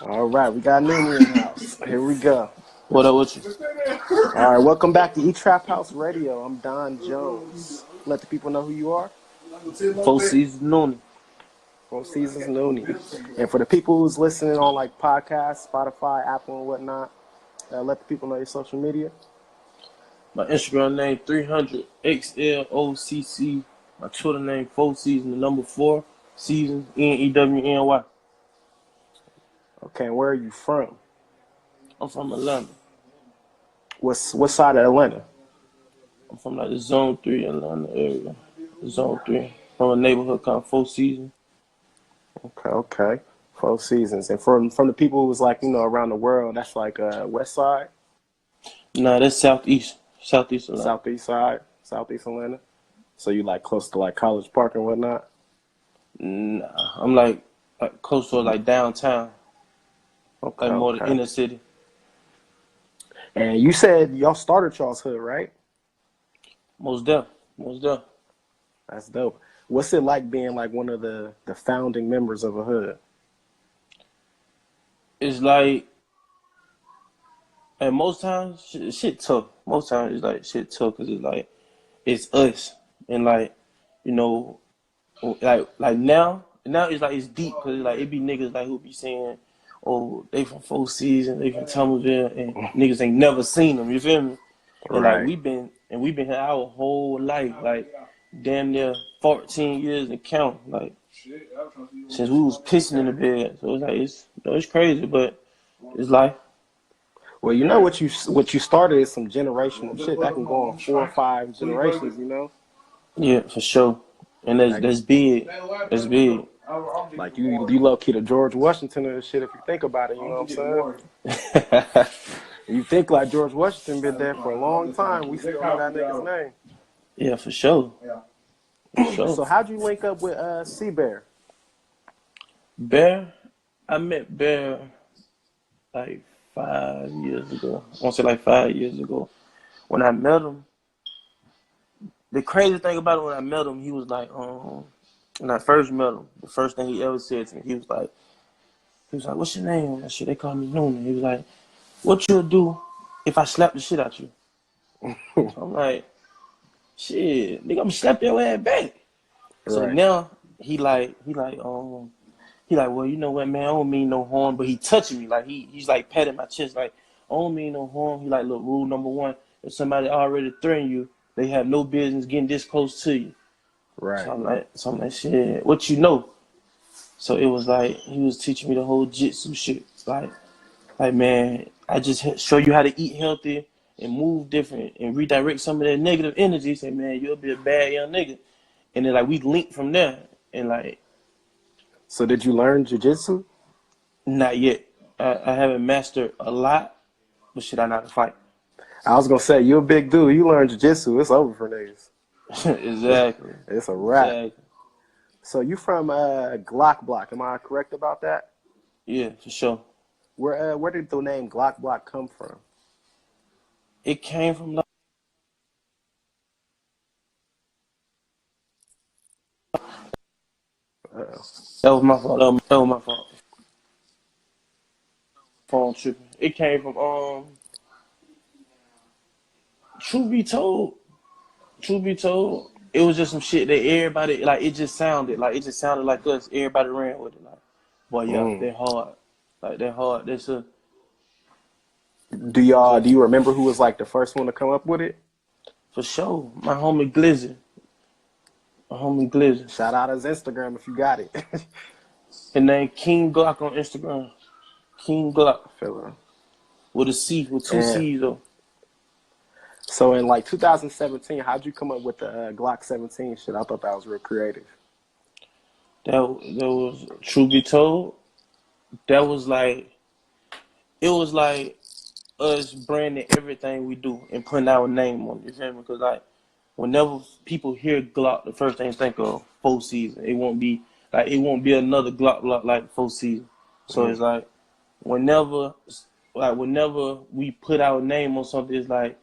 All right, we got Newny in the house. Here we go. What up with you? All right, welcome back to Etraphousedotcom Radio. I'm Don Jones. Let the people know who you are. 4 seasons Newny. 4 seasons Newny. And for the people who's listening on like podcasts, Spotify, Apple, and whatnot, let the people know your social media. My Instagram name 300XLOCC. My Twitter name 4 seasons, the number 4 seasons NEWNY. Okay, and where are you from? I'm from Atlanta. What side of Atlanta? I'm from like the Zone 3 Atlanta area. Zone 3. From a neighborhood called 4 seasons. Okay. 4 seasons. And from the people who was like, around the world, that's like west side? Nah, that's southeast. Southeast Atlanta. Southeast side? Southeast Atlanta? So you like close to like College Park and whatnot? Nah, I'm like close to like downtown. Okay, like more the inner city. And you said y'all started y'all's hood, right? Most deaf. That's dope. What's it like being like one of the founding members of a hood? It's like, and most times shit tough. Most times it's like shit tough because it's like it's us and like like now it's like it's deep because it's like it be niggas like who be saying, oh, they from 4 seasons, they from Thomasville, and niggas ain't never seen them. You feel me? And Right. like we've been here our whole life, like damn near 14 years and count, like since we was pissing in the bed. So it's like it's crazy, but it's life. Well, what you started is some generational shit that can go on 4 or 5 generations. Yeah, for sure. And that's big. That's big. Like you low key to George Washington and shit if you think about it. You know what I'm saying? You think like George Washington been there for a long time. We still know that nigga's name. Yeah, for sure. For sure. So how'd you link up with C-Bear? Bear? I met Bear like 5 years ago. I want to say like 5 years ago. When I met him, the crazy thing about it, when I met him, he was like, when I first met him, the first thing he ever said to me, he was like, what's your name? That shit, they call me Newny. He was like, what you'll do if I slap the shit out you? So I'm like, shit, nigga, I'm gonna slap your ass back. So Right. now he like, well, you know what, man, I don't mean no harm, but he touching me, like he's like patting my chest, like, I don't mean no harm. He like, look, rule number 1, if somebody already threatened you, they have no business getting this close to you. Right. So I'm like, shit, what you know? So it was like he was teaching me the whole jitsu shit. Like man, I just show you how to eat healthy and move different and redirect some of that negative energy. Say, man, you'll be a bad young nigga. And then like we linked from there. And like, So did you learn jiu-jitsu? not yet. I haven't mastered a lot, but shit, I know how to fight. I was gonna say, you a big dude. You learn jiu-jitsu, it's over for niggas. Exactly. It's a wrap. Exactly. So you from Glock Block? Am I correct about that? Yeah, for sure. Where did the name Glock Block come from? It came from like, that was my fault. That was my fault. Phone tripping. It came from truth be told, it was just some shit that everybody like. It just sounded like us. Everybody ran with it. Like, boy, yeah, they're hard. Like they're hard. That's a. Do you remember who was like the first one to come up with it? For sure, my homie Glizzy. Shout out his Instagram if you got it. His name King Glock on Instagram. King Glock. Feel With a C, with 2 C's though. So in like 2017, how'd you come up with the Glock 17 shit? I thought that was real creative. That was, truth be told, that was like, it was like us branding everything we do and putting our name on it. You feel me? Because like, whenever people hear Glock, the first thing they think of 4 seasons. It won't be another Glock Block like 4 seasons. So it's like, whenever we put our name on something, it's like,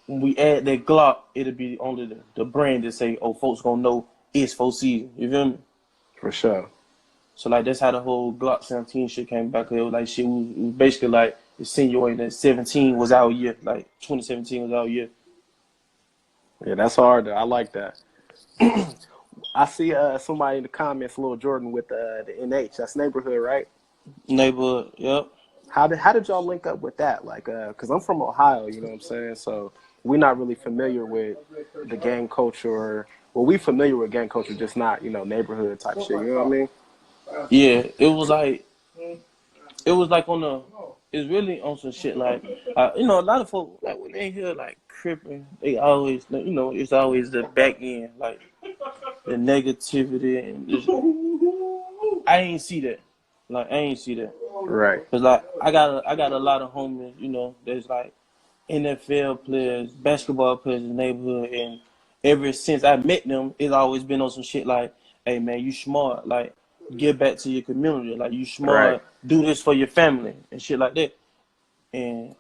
when we add that Glock, it'll be only the brand that say, oh, folks gonna know it's 4 seasons. You feel me? For sure. So like that's how the whole Glock 17 shit came back. It was like shit was basically like insinuating that 17 was our year, like 2017 was our year. Yeah, that's hard though. I like that. I see somebody in the comments, Lil Jordan with the NH. That's neighborhood, right? Neighborhood, yep. How did y'all link up with that? Like, cause I'm from Ohio, you know what I'm saying? So we're not really familiar with the gang culture. Well, we familiar with gang culture, just not neighborhood type shit. You know what I mean? Yeah, it was like on the, it's really on some shit like, a lot of folks, like when they hear like cripping, they always, it's always the back end, like the negativity and just, I ain't see that. Like, I ain't see that. Right. Cause like, I got a lot of homies, there's like NFL players, basketball players in the neighborhood, and ever since I met them, it's always been on some shit like, hey man, you smart, like, give back to your community, like, you Right. smart, do this for your family, and shit like that. And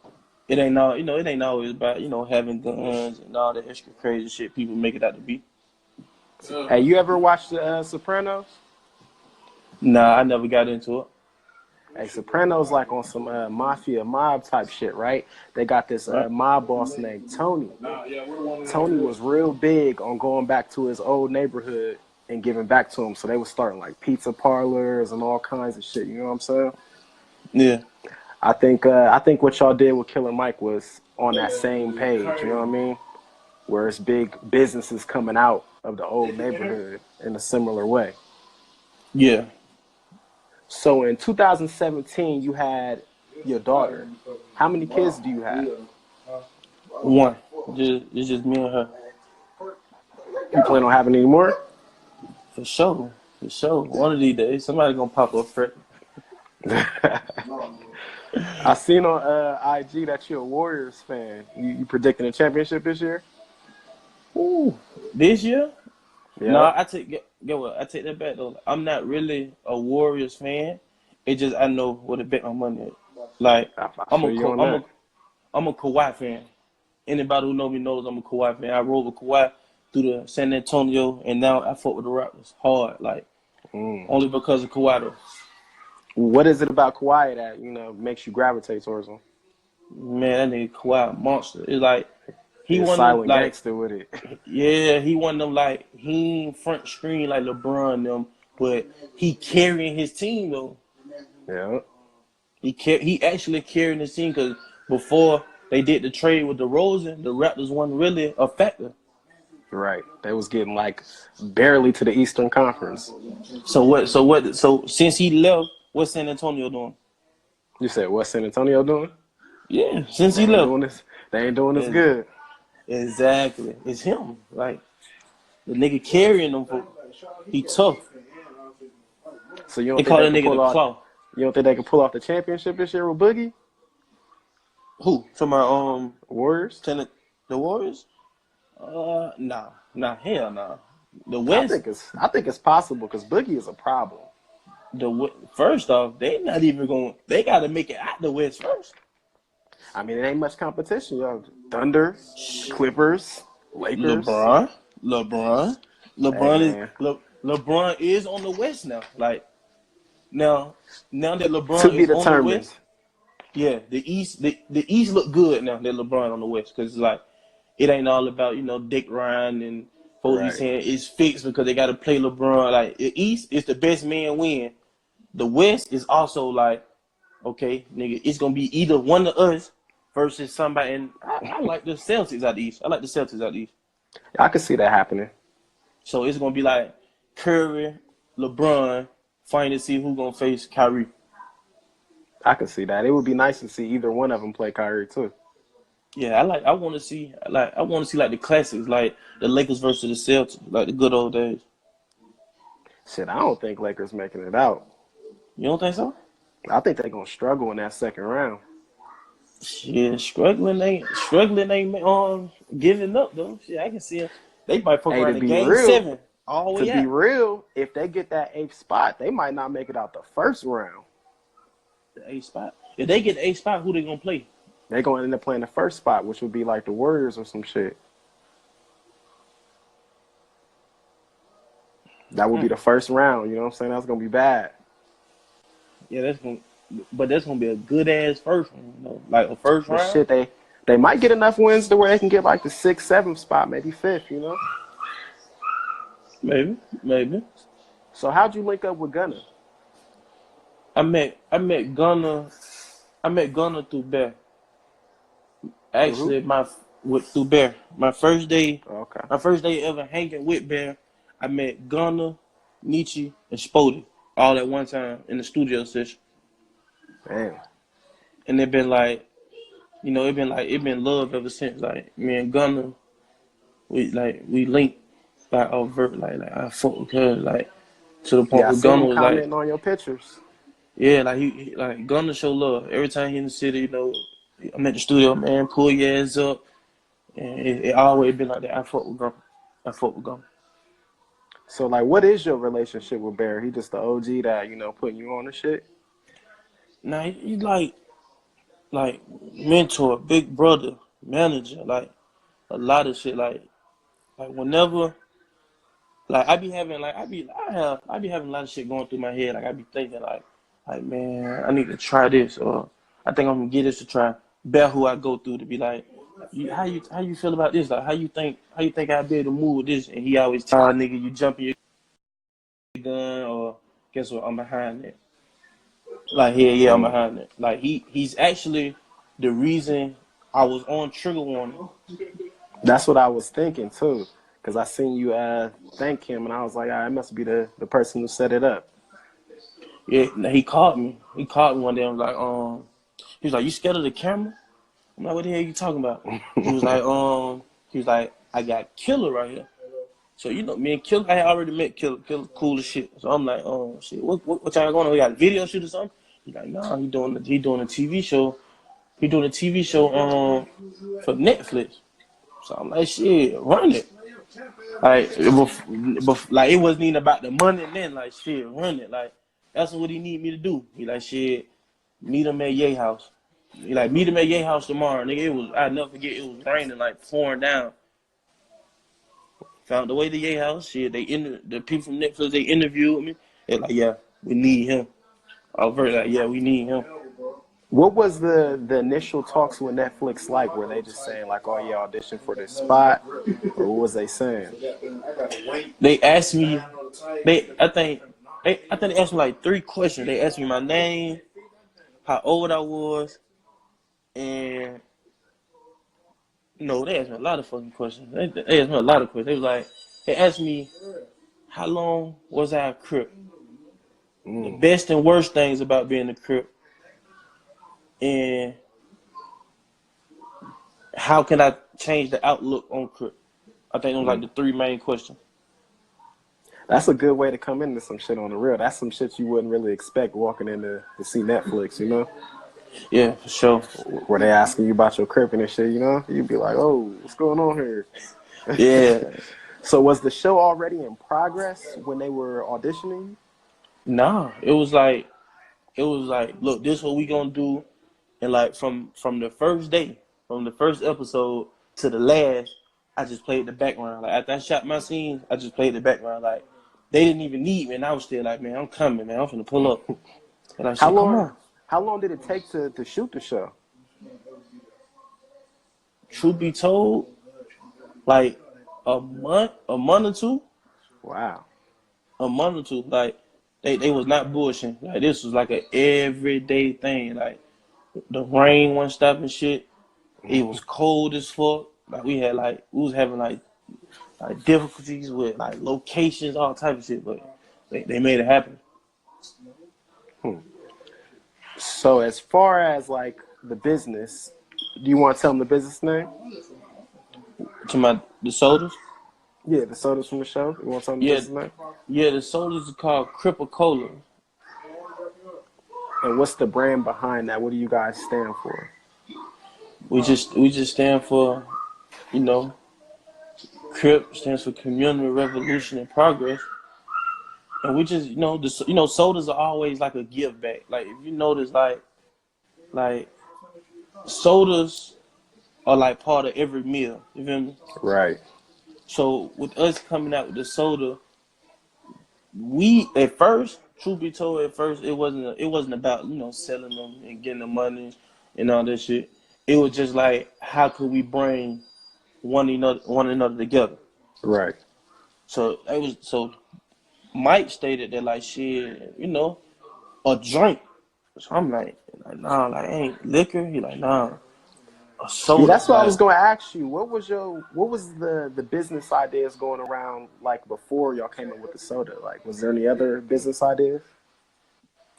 it ain't all, it ain't always about, having guns and all the extra crazy shit people make it out to be. Hey, you ever watched the Sopranos? Nah, I never got into it. Hey, Sopranos like on some mafia mob type shit, right? They got this Right? mob boss named Tony. Tony was real big on going back to his old neighborhood and giving back to him. So they were starting like pizza parlors and all kinds of shit. You know what I'm saying? Yeah. I think what y'all did with Killer Mike was on that same page. You know what I mean? Where it's big businesses coming out of the old neighborhood in a similar way. Yeah. So in 2017, you had your daughter. How many kids do you have? One. It's just me and her. You plan on having any more? For sure. For sure. One of these days, somebody gonna pop up for it. I seen on IG that you're a Warriors fan. You predicting a championship this year? Ooh. This year? No, Yeah. get what? I take that back though. I'm not really a Warriors fan. It just I know where to bet my money at. Like I feel you on that. I'm a Kawhi fan. Anybody who know me knows I'm a Kawhi fan. I rode with Kawhi through the San Antonio, and now I fought with the Raptors hard, like only because of Kawhi though. What is it about Kawhi that makes you gravitate towards him? Man, that nigga Kawhi a monster. It's like he He's one of them silent like gangster with it. yeah, he one of them like he ain't front screen like LeBron them, but he carrying his team though. Yeah. He actually carrying his team because before they did the trade with DeRozan, the Raptors wasn't really a factor. Right. They was getting like barely to the Eastern Conference. So since he left, what's San Antonio doing? You said what's San Antonio doing? Yeah, since They he ain't left. doing this. They ain't doing this Yeah, good. exactly. It's him. Like the nigga carrying them for he tough. So you They don't think call they that can nigga the pull off? claw. You don't think they can pull off the championship this year with Boogie? Who? From our Warriors? tenant the Warriors? Nah, hell nah. The I West, think it's possible because Boogie is a problem. first off, they not even going. They got to make it out the West first. I mean, it ain't much competition. Thunder, Clippers, Lakers. LeBron Hey is man, LeBron is on the West now. Like now that to LeBron be is on the determined. West, yeah, the East look good now that LeBron on the West because like it ain't all about Dick Ryan and folks be Right, saying it's fixed because they got to play LeBron. Like the East is the best man win. The West is also like okay, nigga, it's gonna be either one of us versus somebody. And I like the Celtics out the East. I like the Celtics out the East. I could see that happening. So it's gonna be like Curry, LeBron, fighting to see who's gonna face Kyrie. I could see that. It would be nice to see either one of them play Kyrie too. Yeah, I want to see like the classics, like the Lakers versus the Celtics, like the good old days. Shit, I don't think Lakers making it out. You don't think so? I think they're gonna struggle in that second round. Shit, struggling ain't giving up though. Shit, I can see them. They might fuck Hey, around in game 7 all the way out. if they get that 8th spot, they might not make it out the first round. The 8th spot. If they get the 8th spot, who they gonna play? They're gonna end up playing the first spot, which would be like the Warriors or some shit. That would be the first round. You know what I'm saying? That's gonna be bad. Yeah, that's gonna be a good ass first one, you know, like a first But round. shit, they might get enough wins to where they can get like the 6th, 7th spot, maybe 5th. You know. Maybe. So how'd you link up with Gunna? I met Gunna through Bear. Through who? Actually, through Bear. Okay. My first day ever hanging with Bear, I met Gunna, Nietzsche, and Spody all at one time in the studio session. Damn. And it been like, you know, it been love ever since. Like me and Gunna, we linked like overt, like I fuck with her, like to the point Yeah, I where seen Gunna him was like, commenting on your pictures. yeah, like he like Gunna show love every time he in the city. You know, I'm at the studio, man, pull your ass up, and it always been like that. I fuck with Gunna. I fuck with Gunna. So like, what is your relationship with Bear? He just the OG that putting you on the shit. Now he like mentor, big brother, manager, like a lot of shit. Like whenever, like I be having a lot of shit going through my head. Like I be thinking like man, I need to try this, or I think I'm gonna get this to try. Bear who I go through to be like, how you feel about this? Like how you think I'd be able to move with this? And he always tell nigga, you jumping your gun, or guess what? I'm behind it. Like yeah, I'm Mm. behind it. Like he's actually the reason I was on trigger warning. That's what I was thinking too, because I seen you thank him, and I was like, it must be the person who set it up. Yeah, he called me. He called me one day. I was like, he was like, you scared of the camera? I'm like, what the hell are you talking about? He was like, I got Killer right here. So you know, me and Killer, I had already met Killer. Killer cool as shit. So I'm like, shit, what y'all going on? We got a video shoot or something? He's like, nah, he doing a TV show. He doing a TV show for Netflix. So I'm like, shit, run it. Like, like it wasn't even about the money then. Like, shit, run it. Like, that's what he need me to do. He like, shit, meet him at Ye house. He like, meet him at Ye house tomorrow. Nigga, I'll never forget, it was raining, like, pouring down. Found the way to Ye house. Shit, the people from Netflix, they interviewed me. They're like, yeah, we need him. I was very like, yeah, we need him. What was the initial talks with Netflix like? Were they just saying like, "Oh yeah, audition for this spot," or what was they saying? They asked me, I think they asked me like 3 questions. They asked me my name, how old I was, and no, they asked me a lot of fucking questions. They asked me a lot of questions. They was like, they asked me, how long was I a Crip? The best and worst things about being a Crip, and how can I change the outlook on Crip? I think those like the 3 main questions. That's a good way to come into some shit on the real. That's some shit you wouldn't really expect walking in to see Netflix, you know? Yeah, for sure. Where they asking you about your cripping and shit, you know? You'd be like, oh, what's going on here? Yeah. So was the show already in progress when they were auditioning? Nah, it was like, look, this is what we gonna do, and like from the first day, from the first episode to the last, I just played the background. Like after I shot my scenes, I just played the background. Like they didn't even need me, and I was still like, man, I'm coming, man, I'm finna pull up. And I How said, come long? on. How long did it take to shoot the show? Truth be told, like a month or 2. Wow. A month or 2. Like they was not bullshitting. Like this was like a everyday thing. Like the rain wasn't stopping shit. It was cold as fuck. Like we was having like difficulties with like locations, all type of shit, but they made it happen. So as far as like the business, do you want to tell them the business name? To the sodas? Yeah, the sodas from the show. You want to tell them the Yeah, business name? yeah, the sodas are called Cripacola. And what's the brand behind that? What do you guys stand for? We just stand for, you know, Crip stands for Community Revolution and Progress. And we just, sodas are always like a give back. Like if you notice, like sodas are like part of every meal. You feel me? Right. So with us coming out with the soda, we at first truth be told, at first it wasn't about selling them and getting the money and all that shit. It was just like, how could we bring one another together? Right. So Mike stated that like shit, a drink. So I'm like nah, like ain't liquor. He like nah, a Yeah, soda. that's what I was going to ask you. What was the business ideas going around like before y'all came up with the soda? Like, was there any other business ideas?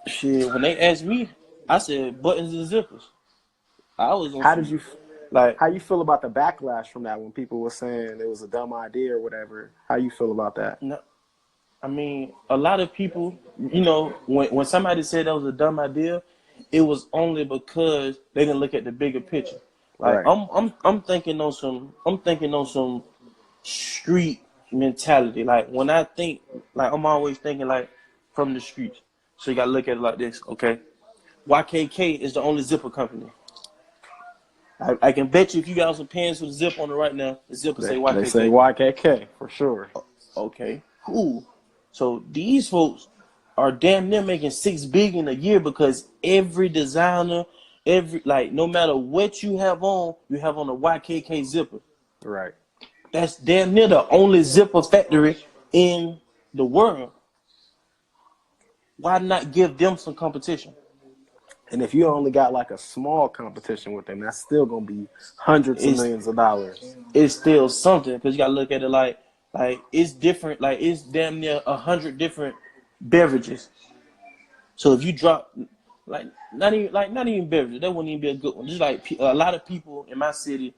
Shit, when they asked me, I said buttons and zippers. I was on How did some you like how you feel about the backlash from that when people were saying it was a dumb idea or whatever? How you feel about that? no, I mean, a lot of people, when somebody said that was a dumb idea, it was only because they didn't look at the bigger picture. Like Right. I'm thinking on some street mentality. Like when I think, like I'm always thinking like from the streets. So you gotta look at it like this, okay? YKK is the only zipper company. I can bet you if you got some pants with a zip on it right now, the zipper say They say YKK. YKK for sure. Okay, cool. So these folks are damn near making $6 billion a year because every designer, no matter what you have on a YKK zipper. Right. That's damn near the only zipper factory in the world. Why not give them some competition? And if you only got like a small competition with them, that's still gonna be hundreds of It's millions of dollars. it's still something because you gotta look at it like it's different. Like it's damn near 100 different beverages. So if you drop not even beverages, that wouldn't even be a good one. Just like a lot of people in my city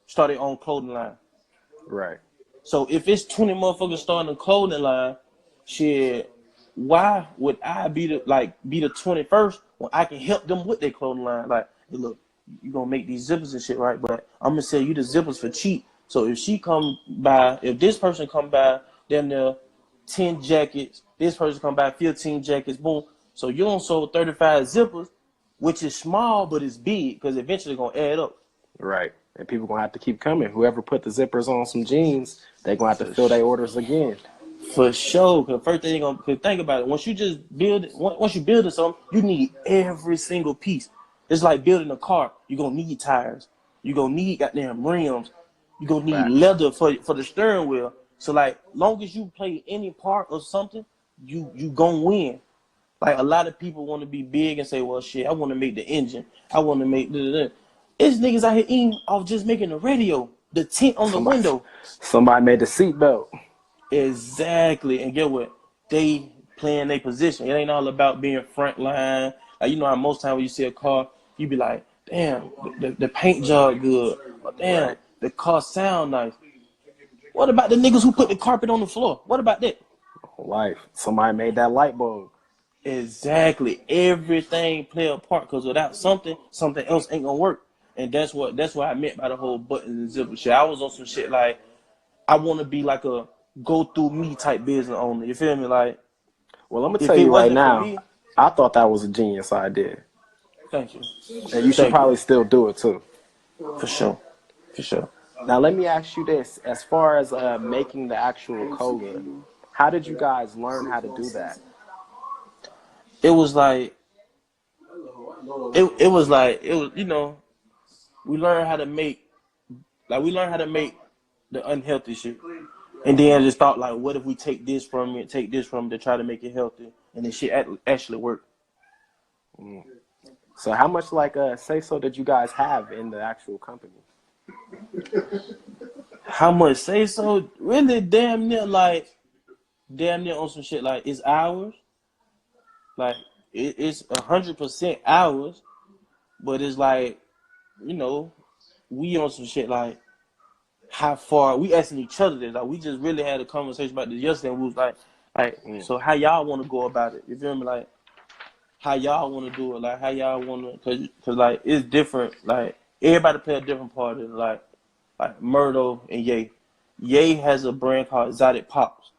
start their own clothing line. Right. So if it's 20 motherfuckers starting a clothing line, shit, why would I be the 21st when I can help them with their clothing line? Like, hey, look, you gonna make these zippers and shit, right? But I'm gonna sell you the zippers for cheap. So if this person come by, then the 10 jackets, this person come by 15 jackets, boom. So you don't sold 35 zippers, which is small but it's big because eventually gonna add up. Right. And people gonna have to keep coming. Whoever put the zippers on some jeans, they gonna have to For fill their orders again. For sure, because first thing you're gonna think about it. Once you build something, you need every single piece. It's like building a car. You're gonna need tires. You're gonna need goddamn rims. You're gonna need Facts. leather for the steering wheel. So like, long as you play any part of something, you gonna win. Like a lot of people want to be big and say, well, shit, I want to make the engine. I want to make the. It's niggas out here eating off just making the radio, the tint on the Somebody window. somebody made the seatbelt. Exactly. And get what? They playing their position. It ain't all about being front line. Like, you know how most times when you see a car, you be like, damn, the paint job good. Or damn, Right. the car sound nice. What about the niggas who put the carpet on the floor? What about that? Life. Somebody made that light bulb. Exactly. Everything play a part because without something else ain't gonna work. And that's what I meant by the whole buttons and zipper shit. I was on some shit like I want to be like a go through me type business owner. You feel me? Like Well, I'm gonna if tell it you right wasn't for now, me, I thought that was a genius idea. thank you, And you should thank probably you, still do it too. for sure, for sure. Now let me ask you this. As far as making the actual cola, how did you guys learn how to do that? It was like it was we learned how to make the unhealthy shit. And then I just thought like, what if we take this from it, to try to make it healthy, and then shit actually work. So how much like say so did you guys have in the actual company? How much say so? Really, damn near on some shit like it's ours. Like it's 100% ours, but it's like we on some shit like how far we asking each other this. Like we just really had a conversation about this yesterday. And we was like, so how y'all want to go about it? You feel me? Like how y'all want to do it? Like how y'all want to? Cause like it's different. Like everybody play a different part in like Murdo and Ye. Ye has a brand called Exotic Pops,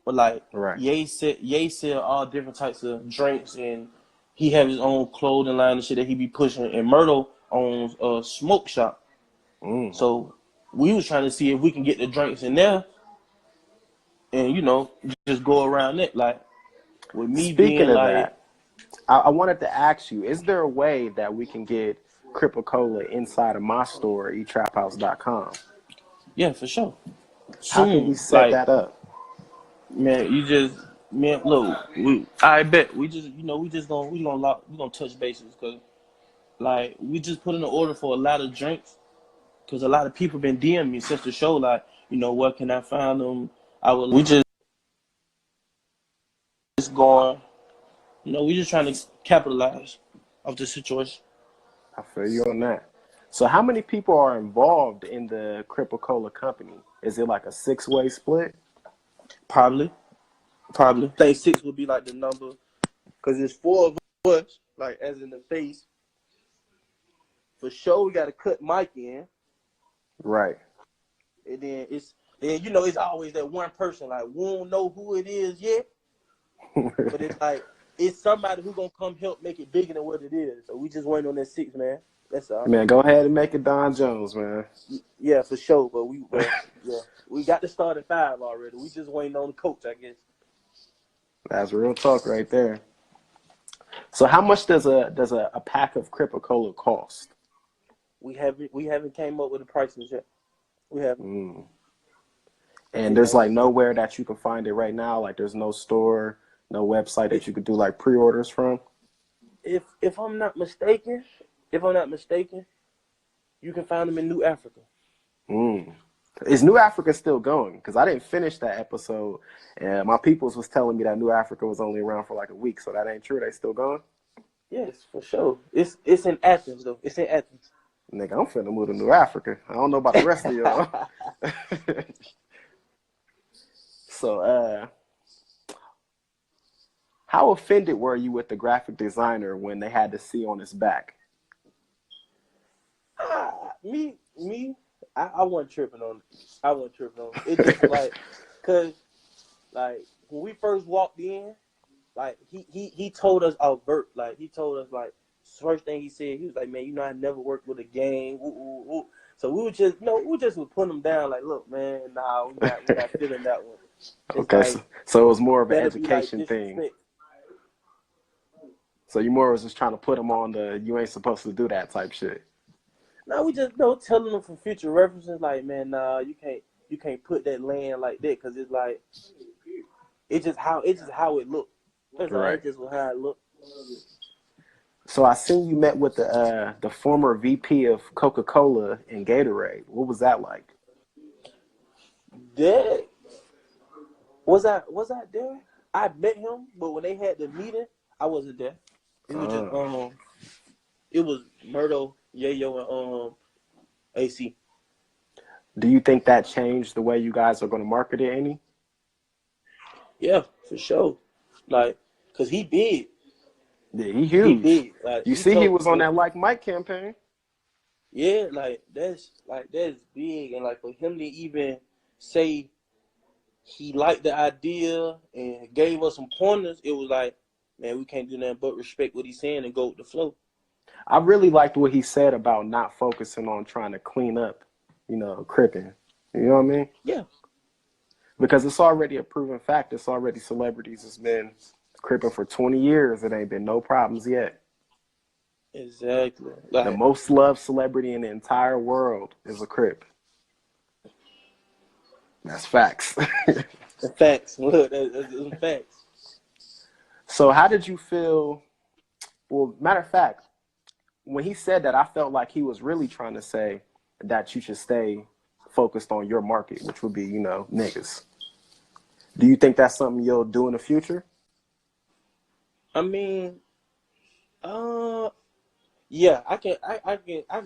but like Right. Ye sell all different types of drinks and he have his own clothing line and shit that he be pushing. And Murdo owns a smoke shop. So we was trying to see if we can get the drinks in there and just go around it. Like with me Speaking being of like, that, I wanted to ask you: is there a way that we can get Cripacola inside of my store, Etraphousedotcom? yeah, for sure. How can we Soon, set like, that up? man, man, look, I bet we gonna touch bases because like we just put in an order for a lot of drinks because a lot of people been DMing me since the show, like, where can I find them? We just going, we just trying to capitalize off the situation. I feel you on that. So, how many people are involved in the Cripacola company? Is it like a 6-way split? Probably. I think 6 would be like the number because it's 4 of us, like as in the face. For sure, we got to cut Mike in. Right. And then it's always that one person, like, we don't know who it is yet, but it's like it's somebody who gonna come help make it bigger than what it is. So we just waiting on that 6, man. That's all. Man, go ahead and make it Don Jones, man. Yeah, for sure. But we got to start at 5 already. We just waiting on the coach, I guess. That's real talk right there. So, how much does a pack of Cripacola cost? We haven't came up with the prices yet. We haven't. And there's like nowhere that you can find it right now. Like, there's no store, no website that you could do like pre-orders from. If I'm not mistaken, you can find them in New Africa. Is New Africa still going? Because I didn't finish that episode, and my peoples was telling me that New Africa was only around for like a week. So that ain't true. They still going? Yes, for sure. It's in Athens though. It's in Athens. Nigga, I'm finna move to New Africa. I don't know about the rest of y'all. So, how offended were you with the graphic designer when they had the C on his back? I wasn't tripping on it. It just like, cause like when we first walked in, like he told us like first thing he said, he was like, man, I never worked with a gang. Woo, woo, woo. So we would just would put him down like, look, man, nah, we're not feeling that one. It's okay, like, so it was more of an better be like education thing. disrespect. So you more was just trying to put him on the you ain't supposed to do that type shit. No, we just telling them for future references, like, man, nah, you can't put that land like that because it's like it's just how it looked. That's Right. all. It just was how it looked. So I seen you met with the former VP of Coca-Cola and Gatorade. What was that like? That was I there? I met him, but when they had the meeting, I wasn't there. It was just it was Murdo, Yayo, and AC. Do you think that changed the way you guys are going to market it any? Yeah, for sure. Like, cause he big. Yeah, he huge. He big. Like, he was on that Like Mike campaign. Yeah, that's big, and like for him to even say he liked the idea and gave us some pointers, it was like, man, we can't do nothing but respect what he's saying and go with the flow. I really liked what he said about not focusing on trying to clean up, cripping. You know what I mean? Yeah. Because it's already a proven fact. It's already celebrities has been cripping for 20 years. It ain't been no problems yet. Exactly. Like, the most loved celebrity in the entire world is a Crip. That's facts. Facts. Look, that's facts. So how did you feel? Well, matter of fact, when he said that, I felt like he was really trying to say that you should stay focused on your market, which would be, niggas. Do you think that's something you'll do in the future? I mean, yeah, I can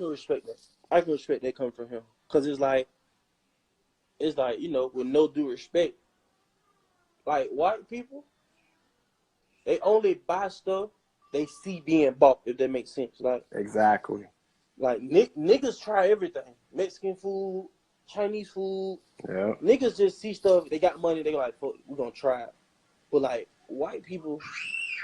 respect that. I can respect that coming from him, because it's like, with no due respect, like white people, they only buy stuff they see being bought, if that makes sense. Like, exactly. Like niggas try everything: Mexican food, Chinese food. Yeah. Niggas just see stuff. They got money. They like, fuck, we gonna try it. But like white people,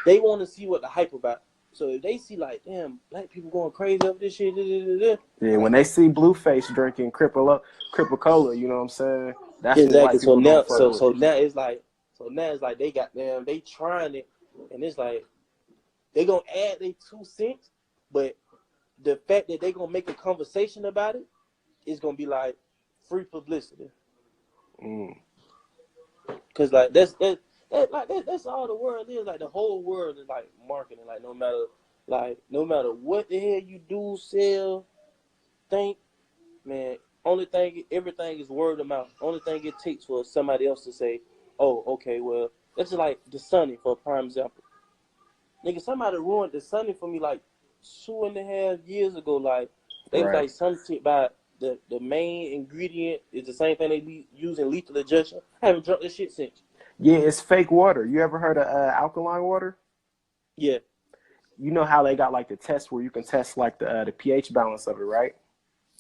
they want to see what the hype about. So if they see like, damn, black people going crazy over this shit, yeah, when they see Blueface drinking Cripacola, you know what I'm saying? That's exactly. what white people So now it's like, So now it's like they got them, they trying it, and it's like they gonna add their 2 cents, but the fact that they gonna make a conversation about it is gonna be like free publicity. Cause like that's all the world is. Like the whole world is like marketing. Like no matter what the hell you do, sell, think, man. Everything is word of mouth. Only thing it takes for somebody else to say, oh, okay, well, that's just like the Sunny for a prime example. Nigga, somebody ruined the Sunny for me like 2.5 years ago. Like they was like some shit about the main ingredient is the same thing they be using lethal injection. I haven't drunk this shit since. Yeah, it's fake water. You ever heard of alkaline water? Yeah. You know how they got like the test where you can test like the pH balance of it, right?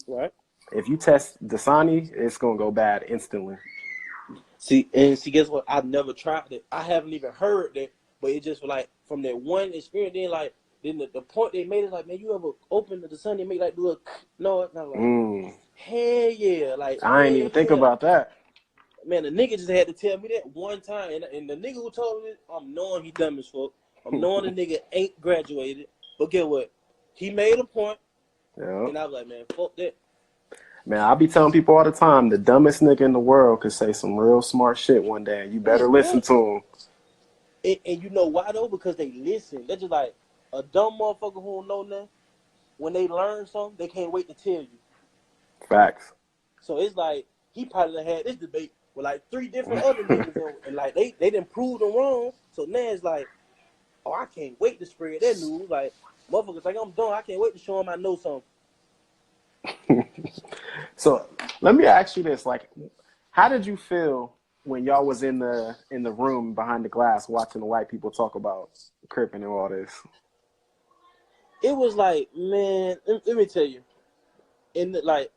Right. If you test Dasani, it's gonna go bad instantly. See, guess what? I've never tried it. I haven't even heard that, but it just like from that one experience. Then the point they made is like, man, you ever open the Dasani and make like do a no? It's not like hell yeah, like I ain't even think about that. Man, the nigga just had to tell me that one time, and the nigga who told me this, I'm knowing he dumb as fuck. I'm knowing the nigga ain't graduated, but get what? He made a point, and I was like, man, fuck that. Man, I be telling people all the time, the dumbest nigga in the world could say some real smart shit one day, and you better listen to him. And you know why though? Because they listen. They're just like a dumb motherfucker who don't know nothing. When they learn something, they can't wait to tell you. Facts. So it's like he probably done had this debate with like 3 different other niggas, and like they didn't prove them wrong. So now it's like, oh, I can't wait to spread that news. Like motherfuckers like I'm dumb. I can't wait to show them I know something. So let me ask you this: like, how did you feel when y'all was in the room behind the glass watching the white people talk about Crip and all this? It was like, man, let me tell you, like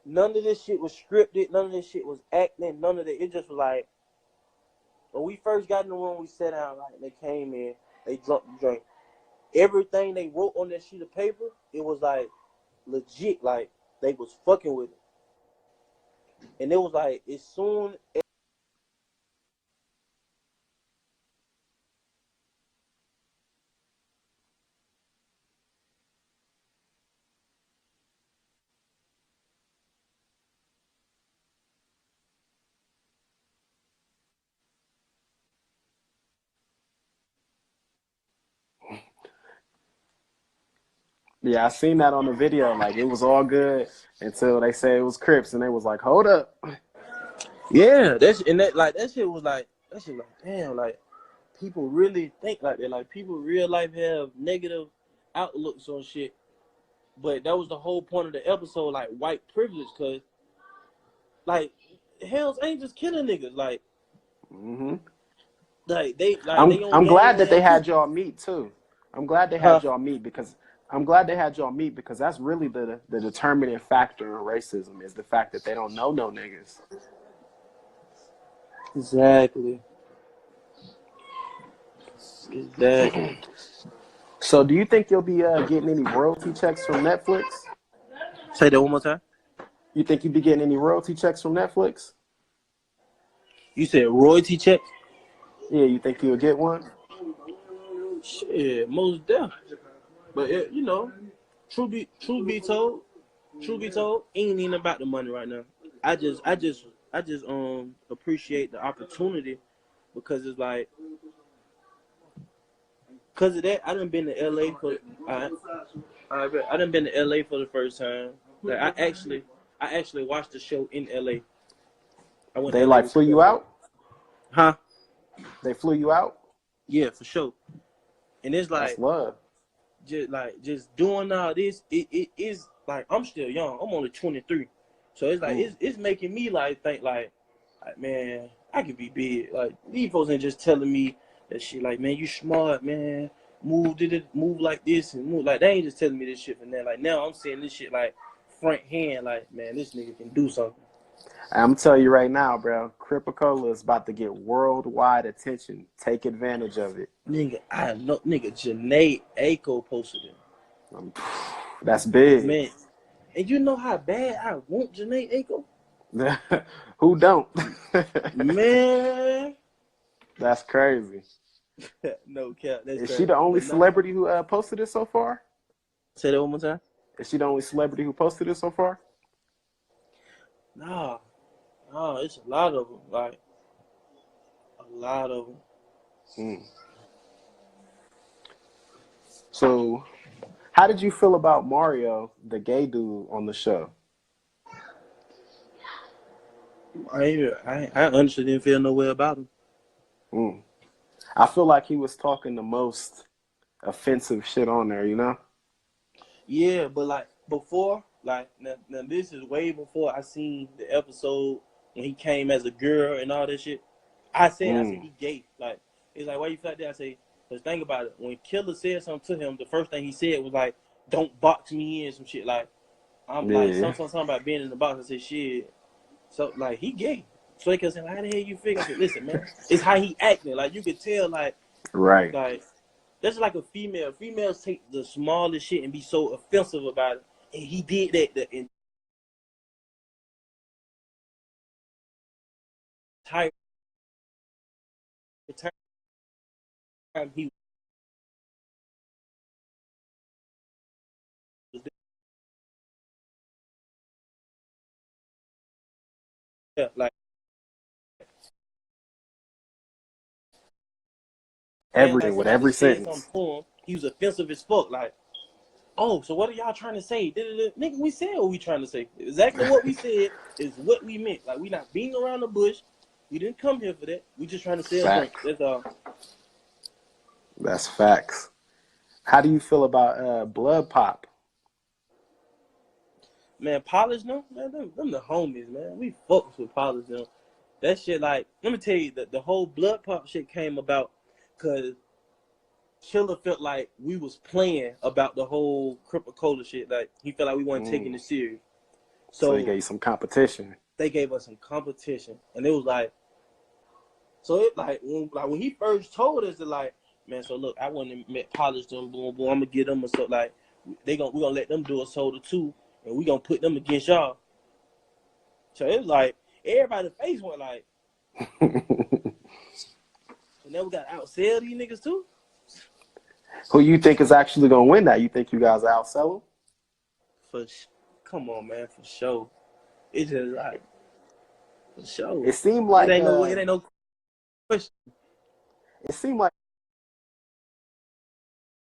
none of this shit was scripted, none of this shit was acting, none of that. It just was like when we first got in the room, we sat down, like they came in, they drunk the drink. Everything they wrote on that sheet of paper, it was like legit, like they was fucking with it. And it was like as soon as Yeah, I seen that on the video. Like, it was all good until they said it was Crips, and they was like, hold up. yeah, that shit was like damn, like people really think like that. Like people real life have negative outlooks on shit. But that was the whole point of the episode, like white privilege, cause like Hell's Angels killing niggas, like like they I'm on glad that they gangland had too. y'all meet too. I'm glad they had y'all meet because that's really the determining factor in racism is the fact that they don't know no niggas. Exactly. So do you think you'll be getting any royalty checks from Netflix? Say that one more time. You think you'll be getting any royalty checks from Netflix? You said royalty check? Yeah, you think you'll get one? Shit, most definitely. But it, you know, truth be told, ain't even about the money right now. I just appreciate the opportunity because it's like, cause of that, I done been to LA for I done been to LA for the first time. Like I actually watched the show in LA. I went They to LA like with flew you out? Huh? They flew you out? Yeah, for sure. And it's That's like love. just doing all this, it is like I'm still young. I'm only 23. So it's like it's making me like think like man, I could be big. Like these folks ain't just telling me that shit like, man, you smart, man. Move like this and move like they ain't just telling me this shit from there. Like now I'm seeing this shit like front hand, like, man, this nigga can do something. I'm telling you right now, bro, Cripacola is about to get worldwide attention. Take advantage of it. Nigga, I know nigga Janae Aiko posted it. That's big. Man. And you know how bad I want Janae Aiko? Who don't? Man, That's crazy. No cap. That's Is crazy. she the only But celebrity who posted it so far? Say that one more time. Is she the only celebrity who posted it so far? Nah, it's a lot of them. Like a lot of them. Mm. So, how did you feel about Mario, the gay dude, on the show? I honestly didn't feel no way about him. Mm. I feel like he was talking the most offensive shit on there, you know? Yeah, but like before, like now this is way before I seen the episode when he came as a girl and all that shit. I said he gay. Like it's like, why you feel like that? I say, cause think about it. When Killer said something to him, the first thing he said was like, "Don't box me in," some shit. Like I'm like Yeah. something about being in the box. I said, shit. So like he gay. So they kept saying, how the hell you figure? I said, listen, man, it's how he acting. Like you could tell, like Right. that's like a female. Females take the smallest shit and be so offensive about it. And he did that the entire time he was there. Like Everything with somebody every said something sentence. to him, he was offensive as fuck. Like, oh, so what are y'all trying to say? Nigga, we said what we trying to say. Exactly what we said is what we meant. Like, we not beating around the bush. We didn't come here for that. We just trying to sell drink. Facts. That's all. That's facts. How do you feel about Blood Pop? Man, Polish, no? Man, them the homies, man. We fucks with Polish, them. That shit, like, let me tell you, the whole Blood Pop shit came about because Killer felt like we was playing about the whole Cripacola shit. Like, he felt like we weren't taking it serious. So he So gave you some competition. they gave us some competition. And it was like, so it like when he first told us that, like, man, so look, I went and met Polish them, boom, boom, I'm gonna get them a so like we're gonna let them do a soda too, and we gonna put them against y'all. So it was like everybody's face went like, so now we gotta outsell these niggas too. Who you think is actually gonna win that? You think you guys outsell them? Come on, man, for sure. It's just like for sure. It seemed like it ain't no question. It seemed like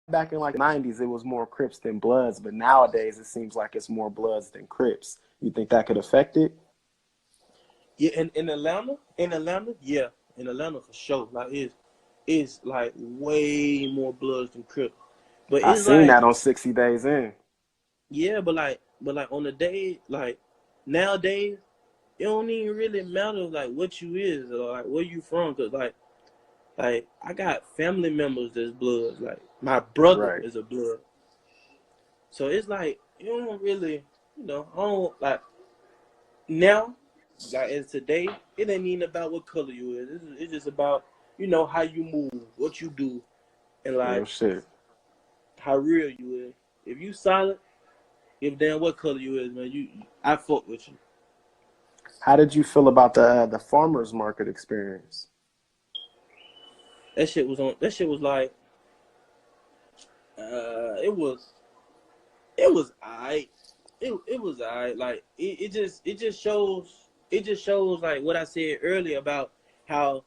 back in like the 90s it was more Crips than Bloods, but nowadays it seems like it's more Bloods than Crips. You think that could affect it? Yeah, in Atlanta, yeah, in Atlanta for sure. Like it's like way more Bloods than Crips. But I it's seen like, that on 60 Days In. yeah, but like on the day, like nowadays, it don't even really matter like what you is or like where you from, cause like I got family members that's Bloods. Like my brother Right. is a Blood, so it's like you don't really, I don't like now. Like as today, it ain't even about what color you is. It's just about how you move, what you do, and Real like shit. how real you is. If you solid, give a damn what color you is, man. I fuck with you. How did you feel about the farmers market experience? That shit was on. That shit was like, it was alright. It was alright. Like it just shows like what I said earlier about how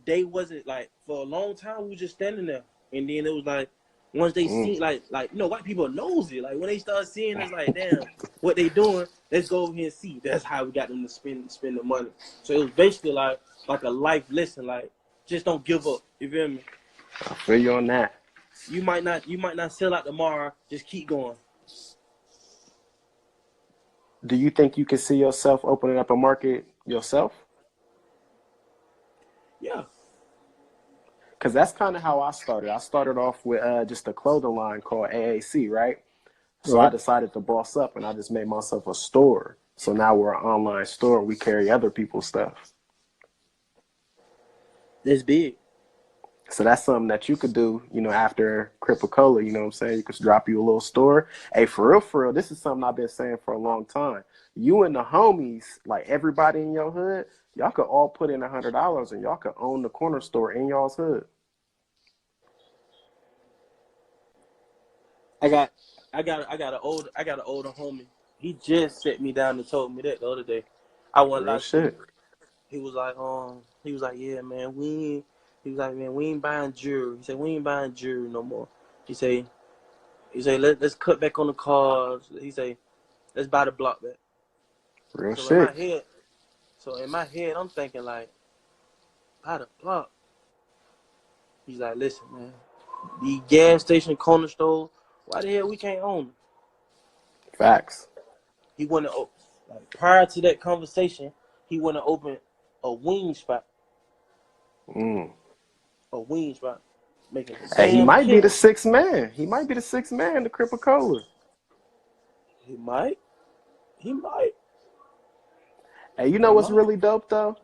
they wasn't like for a long time we were just standing there, and then it was like once they see like white people are nosy, like when they start seeing us like damn what they doing, let's go over here and see. That's how we got them to spend the money. So it was basically like a life lesson, like just don't give up. You feel me? I feel you on that. You might not sell out tomorrow. Just keep going. Do you think you can see yourself opening up a market yourself? Yeah. Because that's kind of how I started. I started off with just a clothing line called AAC, right? So I Right. decided to boss up and I just made myself a store. So now we're an online store. We carry other people's stuff. That's big. So that's something that you could do, you know, after Cripacola, you know what I'm saying? You could drop you a little store. Hey, for real, this is something I've been saying for a long time. You and the homies, like everybody in your hood, y'all could all put in $100 and y'all could own the corner store in y'all's hood. I got an older homie. He just set me down and told me that the other day. I wasn't Real lie to you. shit. He was like, yeah, man, we ain't buying jewelry. He said, we ain't buying jewelry no more. He say, let's cut back on the cars. He say, let's buy the block back. Real So in my shit. head, I'm thinking like, buy the block. He's like, listen, man, the gas station corner store, why the hell we can't own them? Facts. He wanted to, like, prior to that conversation, he wanted to open a wing spot. A wing spot. Making the Hey, he damn might be the killing. sixth man. He might be the sixth man to Cripacola. He might. He might. Hey, you know He what's might. really dope though?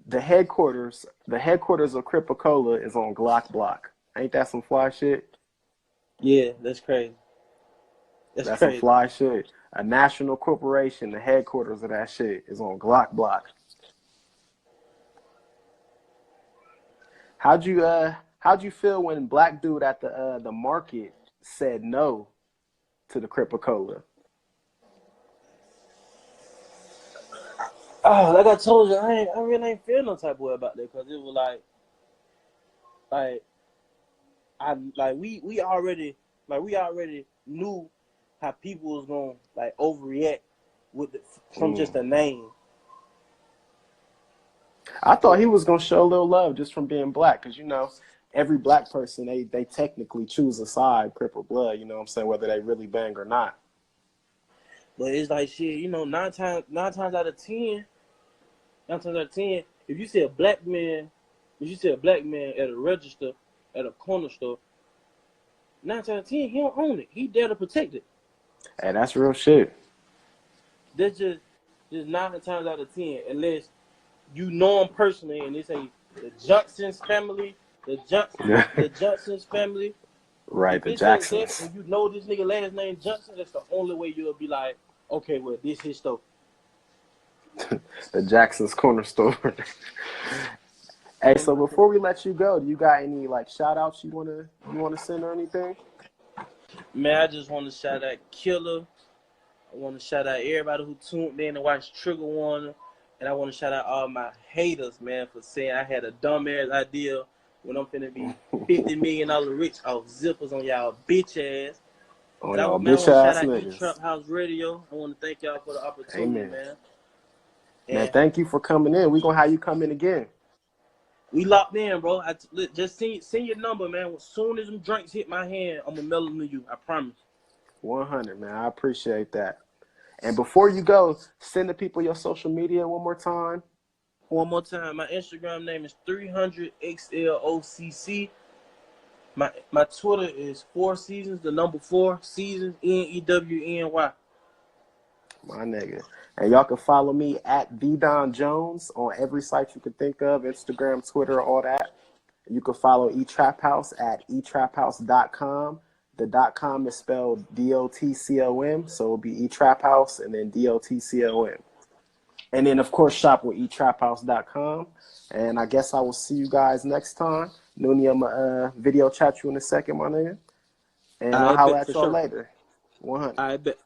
The headquarters of Cripacola is on Glock Block. Ain't that some fly shit? Yeah, that's crazy. That's That's some crazy. fly shit. A national corporation, the headquarters of that shit is on Glock Block. How'd you feel when black dude at the market said no to the Cripacola? Oh, like I told you, I really ain't feel no type of way about that because it was like we already knew how people was gonna like overreact from just a name. I thought he So, was gonna show a little love just from being black, because you know every black person they technically choose a side, Crip or Blood. You know what I'm saying, whether they really bang or not. but it's like shit, you know, nine times out of ten, if you see a black man at a register at a corner store, 9 times out of 10 he don't own it. He there to protect it. Hey, that's real shit. That's just 9 times out of 10, unless you know him personally and they say the Johnson's family, the Johnson's family. Right, If the it says that Jacksons. and you know this nigga last name Johnson, that's the only way you'll be like, okay, well, this his stuff. The Jacksons corner store. Hey, so before we let you go, do you got any like shout outs you wanna send or anything? Man, I just want to shout out Killer. I want to shout out everybody who tuned in and watched Trigger Warning. And I want to shout out all my haters, man, for saying I had a dumbass idea when I'm finna be $50 million rich off zippers on y'all bitch ass. On And y'all I bitch want to shout ass out niggas. Etraphouses Radio. I want to thank y'all for the opportunity, Amen. man. Man, And thank you for coming in. We gonna have you come in again. we locked in, bro. Just send your number, man. As soon as them drinks hit my hand, I'm going to mail them to you. I promise. 100, man. I appreciate that. And before you go, send the people your social media one more time. One more time, my Instagram name is 300XLOCC. My Twitter is 4Seasons, the number 4Seasons, NEWNY. My nigga. And y'all can follow me at VDon Jones on every site you can think of, Instagram, Twitter, all that. You can follow Etraphouses at Etraphousedotcom. The .com is spelled DOTCOM, so it'll be Etraphouses and then DOTCOM. And then, of course, shop with Etraphousedotcom. And I guess I will see you guys next time. Newny, I'm going to video chat you in a second, my nigga. And I'll I holler bet at for y'all sure. later. 100. I bet.